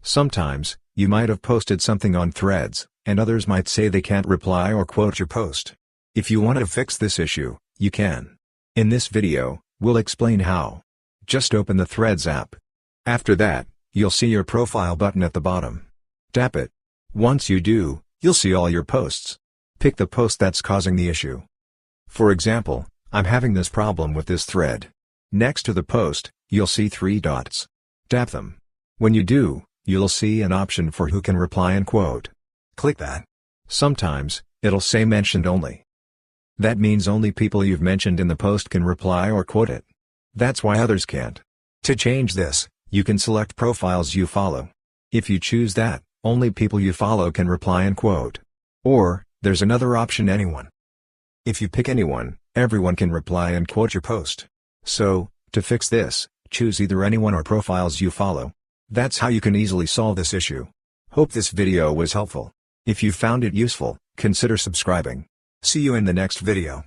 Sometimes, you might have posted something on Threads, and others might say they can't reply or quote your post. If you want to fix this issue, you can. In this video, we'll explain how. Just open the Threads app. After that, you'll see your profile button at the bottom. Tap it. Once you do, you'll see all your posts. Pick the post that's causing the issue. For example, I'm having this problem with this thread. Next to the post, you'll see 3 dots. Tap them. When you do, you'll see an option for who can reply and quote. Click that. Sometimes, it'll say mentioned only. That means only people you've mentioned in the post can reply or quote it. That's why others can't. To change this, you can select profiles you follow. If you choose that, only people you follow can reply and quote. Or, there's another option, anyone. If you pick anyone, everyone can reply and quote your post. So, to fix this, choose either anyone or profiles you follow. That's how you can easily solve this issue. Hope this video was helpful. If you found it useful, consider subscribing. See you in the next video.